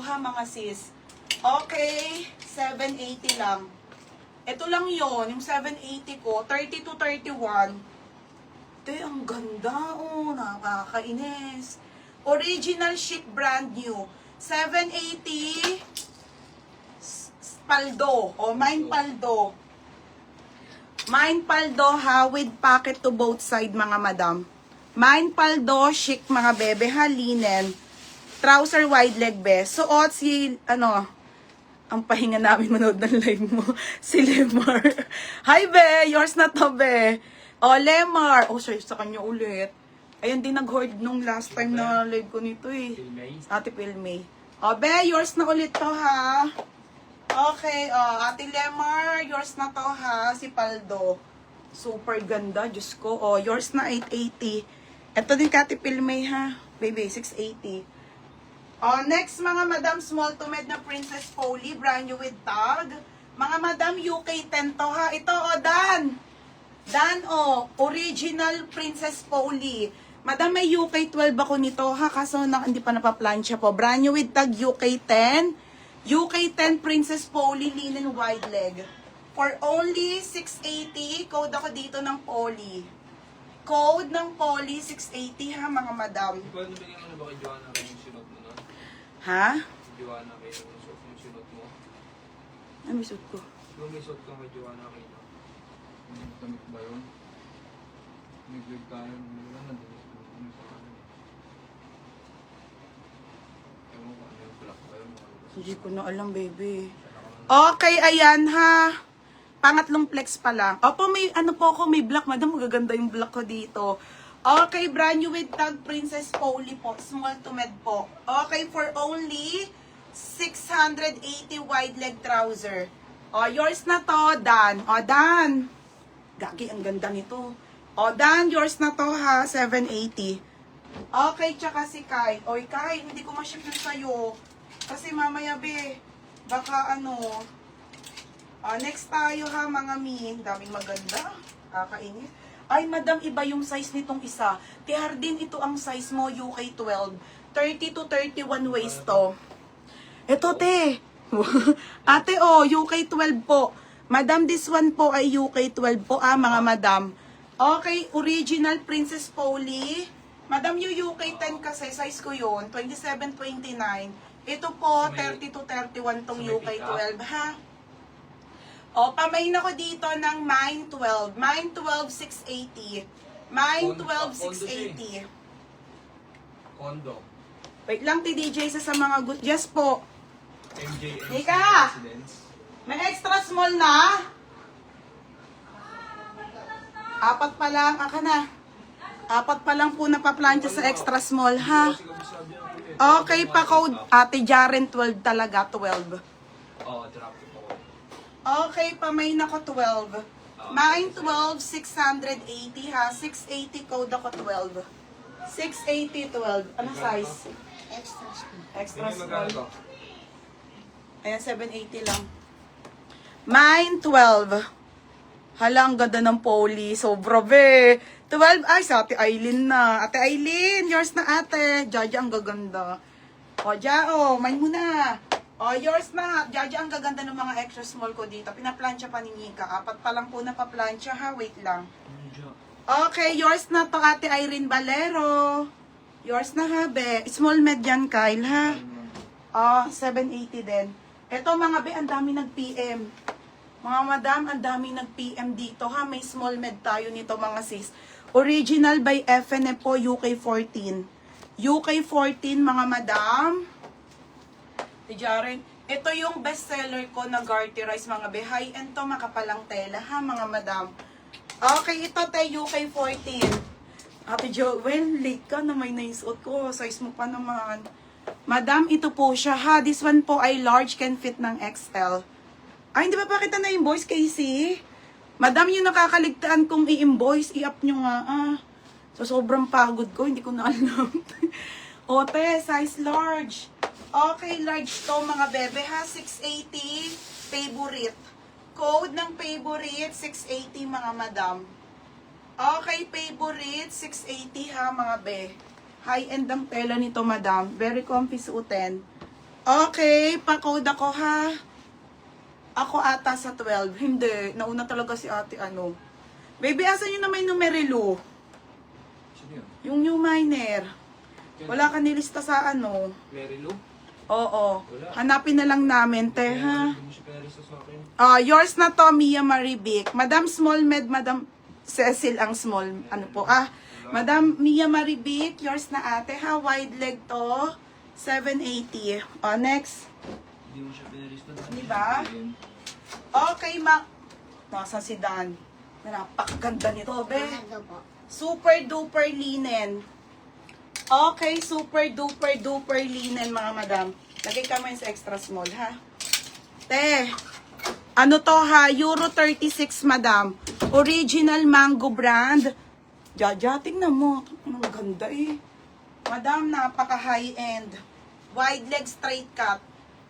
ha mga sis. Okay, 780 lang. Ito lang yon yung 780 ko, 30 to 31. Te, ang ganda, oh, nakakainis. Original chic, brand new. 780 paldo, o mine paldo. Mine paldo ha, with pocket to both side mga madam. Mine paldo, chic mga bebe ha, linen. Trouser wide leg be. Suot si, ang pahinga namin manood ng live mo, si Lemar. Hi be, yours na to be. O, Lemar. Oh, sorry, sa kanya ulit. Ayan din nag-hoard nung last time na live ko nito eh. Ate Pilmay. O, be, yours na ulit to ha. Okay, Ate Lemar, yours na to ha, si Paldo. Super ganda, Diyos ko. O, yours na 880. Ito din ka, Ate Pilmay ha. Baby, 680. Next, mga madam, small to med na Princess Polly, brand new with tag. Mga madam, UK 10 to ha. Ito, Dan. Dan, original Princess Polly. Madam, may UK 12 ako nito ha, kaso hindi pa napaplansya po. Brand new with tag, UK 10. UK 10 Princess Polly, linen wide leg. For only 680, code ako dito ng Polly. Code ng Polly, 680 ha, mga madam. Pwede bigyan mo na ba kay Joanna yung sinot mo nun? Ha? Joanna kayo yung sinot mo? Ano may suit ko? Yung may suot ka kay Joanna kayo. Damit ba yun? Nag-vlog tayo. Wala na din. Ano sa kanan? Ewan ko ano yung black ba yun? Hindi ko na alam, baby. Okay, ayan ha. Pangatlong flex pa lang. Opo, may po ako, may black. Madam, magaganda yung black ko dito. Okay, brand new with tag Princess Polly po. Small to med po. Okay, for only 680 wide leg trouser. Yours na to, Dan. Dan. Gagi, ang ganda nito. Dan, yours na to ha, 780. Okay, tsaka si Kai. Oy, Kai, hindi ko ma-ship na sa'yo. Kasi mamaya, be, baka next tayo ha, mga mi. Daming maganda. Kakainis. Ay, madam, iba yung size nitong isa. Tihardin, ito ang size mo, UK 12. 30 to 31 waist to. Ito, te. Ate, UK 12 po. Madam, this one po ay UK 12 po, mga madam. Okay, original Princess Polly. Madam, yung UK 10 kasi, size ko yun, 27-29. Ito po, 30 to 31 tong UK 12, ha? Pamain ako dito ng Mine 12. Mine 12, 680. Mine 12, 680. Condo. Wait lang, TDJ, sa mga good. Yes po. MJM Nika! Residence. May extra small na? 4 pa lang. Aka na. 4 pa lang po napaplansya sa extra small, ha? Okay, pa-code. Ate Jaren, 12 talaga. 12. Drop it po. Okay, pamain ako 12. Mine 12, 680 ha. 680 code ako 12. 680, 12. Anong size? Extra small. Extra Hindi magkano small. to? Ayan, 780 lang. Mine 12. Hala, ang ganda ng Polly. Sobra, be. 12, ay, sa Ate Aileen na. Ate Aileen, yours na ate. Jaja, ang gaganda. Mine mo na. Yours na. Jaja, ang gaganda ng mga extra small ko dito. Pinaplansya pa ni Nika. 4 pa lang po napaplansya, ha? Wait lang. Okay, yours na to, Ate Irene Valero. Yours na, ha, be. Small med yan, Kyle, ha? 780 din. Ito, mga be, ang dami nag-PM. Mga madam, ang dami nag-PM dito, ha? May small med tayo nito, mga sis. Original by FNF po, UK 14. UK 14, mga madam. Jaren, ito yung bestseller ko na garterize, mga be. High-end to, makapalang tela, ha, mga madam. Okay, ito tayo UK 14. Ate Joel, late ka na may naisuot ko. Size mo pa naman. Madam, ito po siya, ha. This one po ay large, can fit ng XL. Ay, hindi ba pa kita na-invoice, Casey? Madam, yung nakakaligtaan kong i-invoice, i-up nyo nga, So, sobrang pagod ko, hindi ko na alam. Ote, size large. Okay, large to, mga bebe, ha. 680, favorite. Code ng favorite, 680, mga madam. Okay, favorite, 680, ha, mga be. High-end ang tela nito, madam. Very comfy suotin. Okay, pa-code ako ha. Ako ata sa 12. Hindi, nauna talaga si ate ano. Baby, asan yun na may numerilo? Sino yun? Yung new miner. Wala ka nilista sa ano. Mary Lou? Oo. Wala. Hanapin na lang namin, te, ha? Hindi mo siya pinarista sa akin. Yours na to, Mia Maribic. Madam Small Med, Madam Cecil ang small, ano po, Madam Mia Maribic, yours na ate, ha? Wide leg to, 780. Next. Hindi mo siya pinarista. Di ba? Okay, nasa si Dan. Napakaganda nito, be. Super duper linen. Okay, super duper duper linen, mga madam. Lagay ka mo yun sa extra small, ha? Te, ano to ha? Euro 36, madam. Original mango brand. Jaja, tingnan mo. Ang ganda eh. Madam, napaka high end. Wide leg straight cut.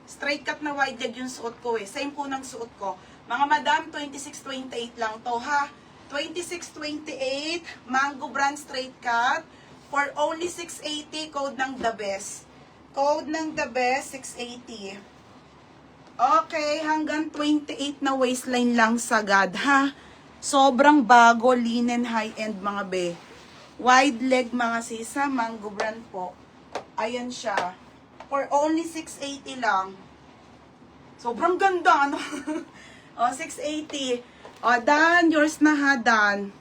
Straight cut na wide leg yung suot ko eh. Same po ng suot ko. Mga madam, 26-28 lang to ha. 26-28, mango brand straight cut. For only 680, code ng The Best. Code ng The Best, 680. Okay, hanggang 28 na waistline lang sagad, ha? Sobrang bago, linen, high-end, mga be. Wide leg, mga sisa, mango brand po. Ayan siya. For only 680 lang. Sobrang ganda, ano? 680. Dan, yours na ha, Dan.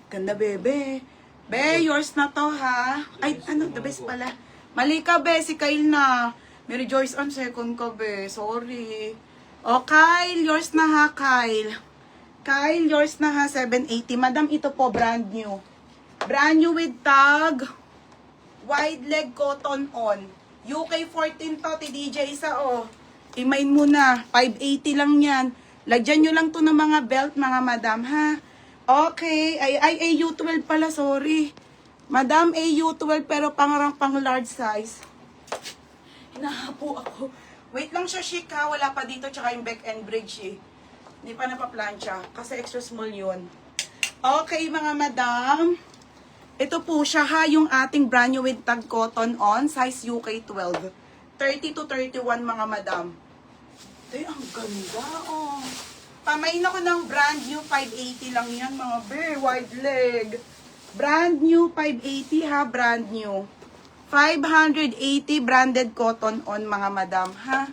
Ganda, bebe. Be, yours na to, ha? Ay, ano, The Best pala. Mali ka, be, si Kyle na. Mary Joyce on second ka, be. Sorry. Kyle, yours na ha, Kyle. Kyle, yours na ha, 780. Madam, ito po, brand new. Brand new with tag. Wide leg cotton on. UK 14 to, TDJ isa, Imain mo na. 580 lang yan. Lagyan nyo lang to ng mga belt, mga madam, ha? Okay. Ay, AU12 pala, sorry. Madam, AU12 pero pang large size. Hinahapo ako. Wait lang siya, chic ha. Wala pa dito, tsaka yung back and bridge eh. Hindi pa napaplansya. Kasi extra small yun. Okay, mga madam. Ito po siya ha, yung ating brand new with tag cotton on. Size UK 12. 30 to 31, mga madam. Ay, ang ganda, Pamain ako ng brand new 580 lang yan, mga be. Wide leg. Brand new 580 ha, brand new. 580 branded cotton on, mga madam, ha?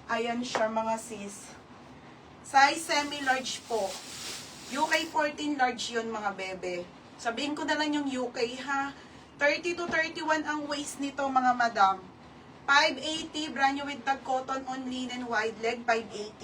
Ayan siya, mga sis. Size semi-large po. UK 14 large yun, mga bebe. Sabihin ko na lang yung UK, ha? 30 to 31 ang waist nito, mga madam. 580, brand new with tag cotton on linen wide leg, 580.